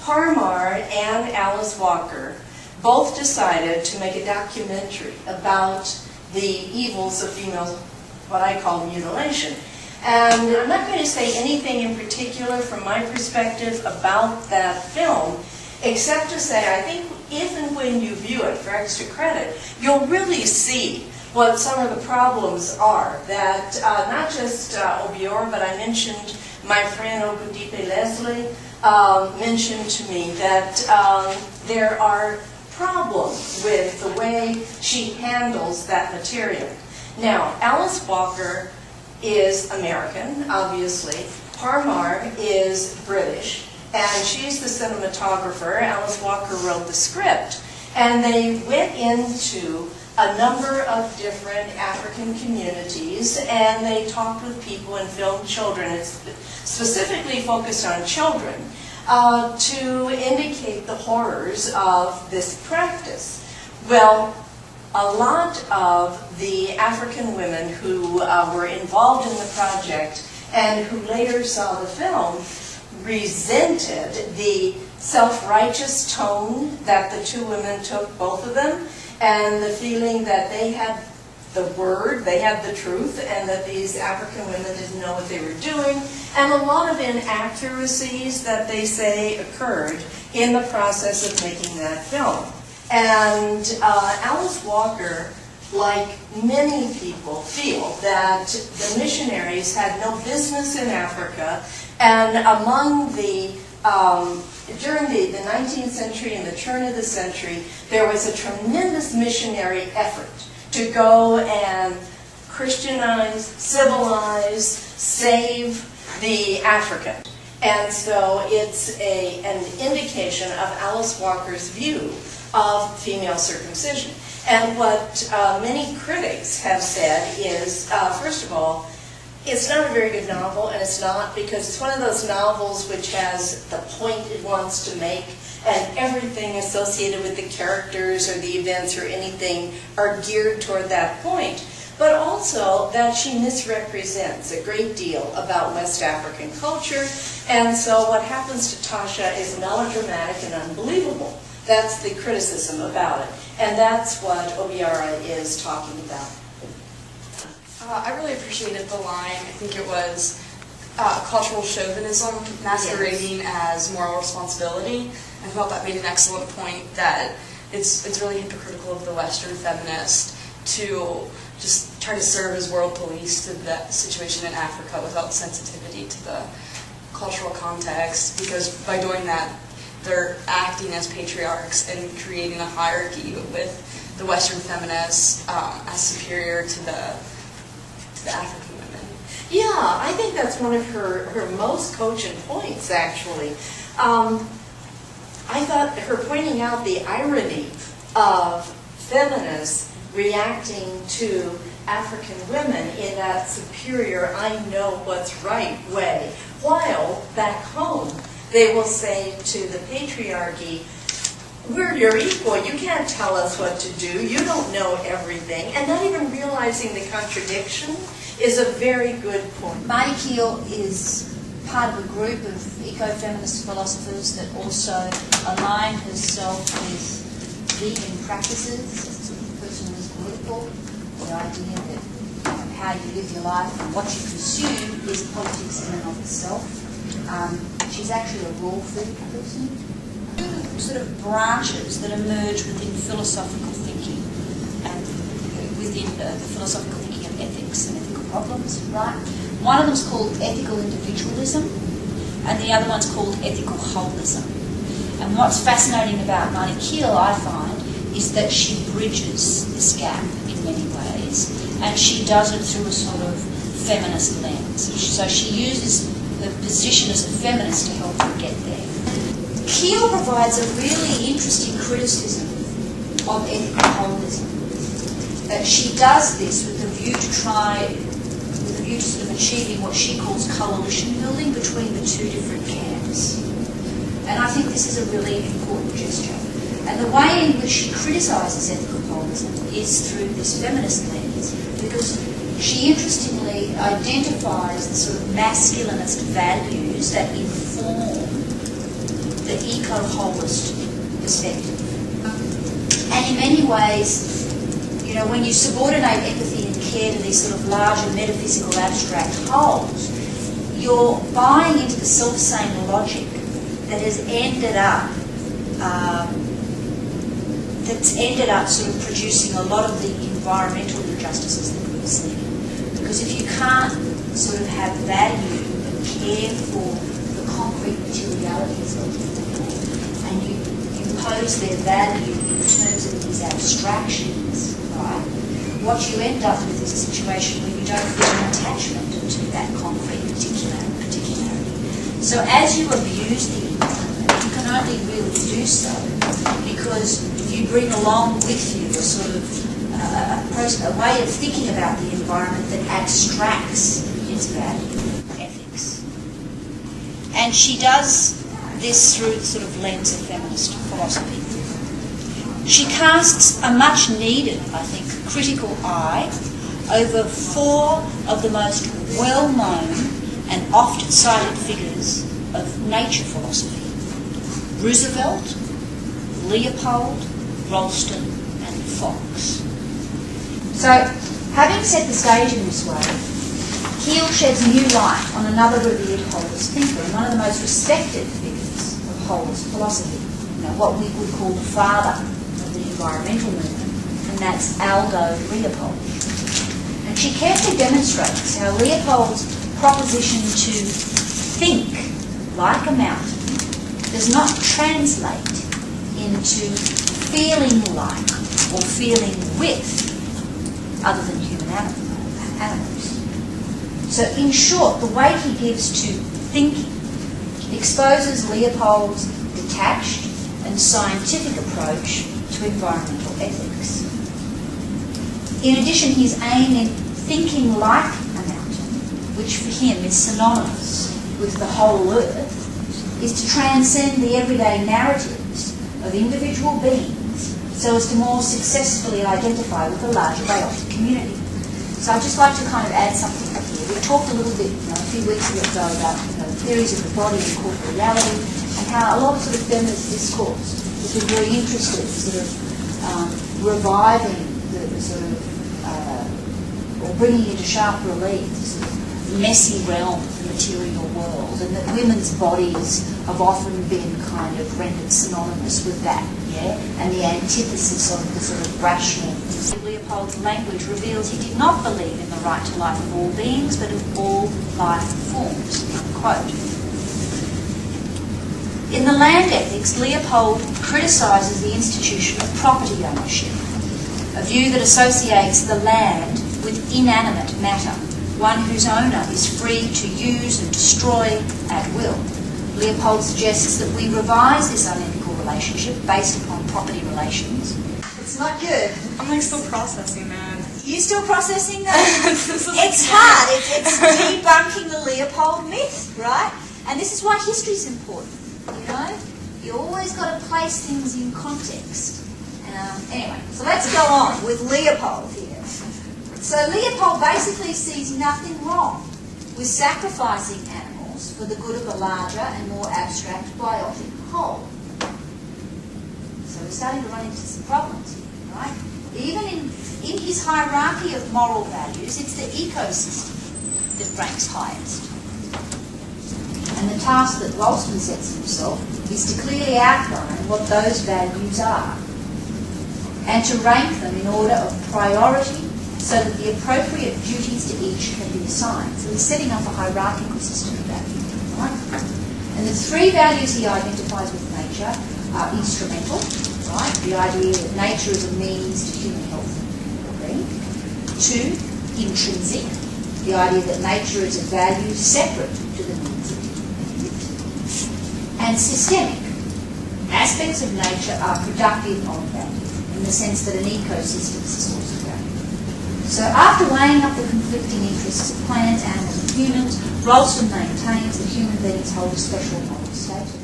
Parmar and Alice Walker both decided to make a documentary about the evils of female, what I call mutilation. And I'm not going to say anything in particular from my perspective about that film, except to say I think if and when you view it for extra credit, you'll really see what some of the problems are. That not just Obior, but I mentioned my friend Ogundipe Leslie mentioned to me that there are problems with the way she handles that material. Now, Alice Walker is American, obviously. Parmar is British, and she's the cinematographer. Alice Walker wrote the script. And they went into a number of different African communities, and they talked with people and filmed children. It's specifically focused on children to indicate the horrors of this practice. Well, a lot of the African women who were involved in the project and who later saw the film resented the self-righteous tone that the two women took, both of them, and the feeling that they had the word, they had the truth, and that these African women didn't know what they were doing, and a lot of inaccuracies that they say occurred in the process of making that film. And Alice Walker, like many people, feel that the missionaries had no business in Africa, and among the during the 19th century and the turn of the century, there was a tremendous missionary effort to go and Christianize, civilize, save the African. And so it's an indication of Alice Walker's view of female circumcision. And what many critics have said is, first of all, it's not a very good novel, and it's not because it's one of those novels which has the point it wants to make, and everything associated with the characters or the events or anything are geared toward that point, but also that she misrepresents a great deal about West African culture, and so what happens to Tasha is melodramatic and unbelievable. That's the criticism about it, and that's what Obiara is talking about. I really appreciated the line. I think it was cultural chauvinism masquerading as moral responsibility. I felt that made an excellent point that it's really hypocritical of the Western feminist to just try to serve as world police to the situation in Africa without sensitivity to the cultural context, because by doing that, they're acting as patriarchs and creating a hierarchy with the Western feminists as superior to the African women. Yeah, I think that's one of her most cogent points, actually. I thought her pointing out the irony of feminists reacting to African women in that superior, I know what's right way, while back home they will say to the patriarchy, we're your equal, you can't tell us what to do, you don't know everything, and not even realizing the contradiction is a very good point. Marty Keel is part of a group of eco-feminist philosophers that also align herself with vegan practices, as a sort of person who is political, the idea that how you live your life and what you consume is politics in and of itself. She's actually a raw food person. Two sort of branches that emerge within philosophical thinking and within the philosophical thinking of ethics and ethical problems, right? One of them is called ethical individualism, and the other one's called ethical holism. And what's fascinating about Marty Keel, I find, is that she bridges this gap in many ways, and she does it through a sort of feminist lens. So she uses her position as a feminist to help her get there. Keel provides a really interesting criticism of ethical holism. She does this with a view to sort of achieving what she calls coalition building between the two different camps. And I think this is a really important gesture. And the way in which she criticises ethical holism is through this feminist lens, because she interestingly identifies the sort of masculinist values that inform the eco-holist perspective. And in many ways, you know, when you subordinate empathy and care to these sort of larger metaphysical abstract wholes, you're buying into the self-same logic that has ended up sort of producing a lot of the environmental injustices that we've seen. Because if you can't sort of have value and care for the concrete materialities of people, and you impose their value in terms of these abstractions, right, what you end up with is a situation where you don't feel an attachment to that concrete particularity. So as you abuse the environment, you can only really do so because you bring along with you a sort of a way of thinking about the environment that abstracts its value, ethics. And she does this through the sort of lens of feminist philosophy. She casts a much needed, I think, critical eye over four of the most well-known and oft-cited figures of nature philosophy: Roosevelt, Leopold, Ralston and Fox. So, having set the stage in this way, Keel sheds new light on another revered holist thinker and one of the most respected figures of holist philosophy, you know, what we would call the father of the environmental movement, and that's Aldo Leopold. And she carefully demonstrates how Leopold's proposition to think like a mountain does not translate into feeling like or feeling with other than human animals. So in short, the weight he gives to thinking exposes Leopold's detached and scientific approach to environmental ethics. In addition, his aim in thinking like a mountain, which for him is synonymous with the whole earth, is to transcend the everyday narratives of individual beings so as to more successfully identify with the larger biotic community. So I'd just like to kind of add something up here. We talked a little bit, a few weeks ago about theories of the body and corporeality, and how a lot of sort of feminist discourse has been very interested in sort of reviving the sort of, or bringing into sharp relief the sort of messy realm of the material world, and that women's bodies have often been kind of rendered synonymous with that, yeah, and the antithesis of the sort of rational. Leopold's language reveals he did not believe in the right to life of all beings, but of all life forms, unquote. In the Land Ethics, Leopold criticises the institution of property ownership, a view that associates the land with inanimate matter, one whose owner is free to use and destroy at will. Leopold suggests that we revise this unethical relationship based upon property relations. It's not good. I'm like still processing that. You still processing that? It's hard. It's debunking the Leopold myth, right? And this is why history is important. You know, you always got to place things in context. Anyway, so let's go on with Leopold here. So Leopold basically sees nothing wrong with sacrificing animals for the good of a larger and more abstract biotic whole. So we're starting to run into some problems here, right? Even in his hierarchy of moral values, it's the ecosystem that ranks highest. And the task that Ralston sets himself is to clearly outline what those values are and to rank them in order of priority so that the appropriate duties to each can be assigned. So he's setting up a hierarchical system of values, right? And the three values he identifies with nature are instrumental, right? The idea that nature is a means to human health and well-being. 2, intrinsic, the idea that nature is a value separate to the means of human health. And systemic, aspects of nature are productive of value in the sense that an ecosystem is a source of value. So after weighing up the conflicting interests of plants, animals and humans, Ralston maintains that human beings hold a special moral status.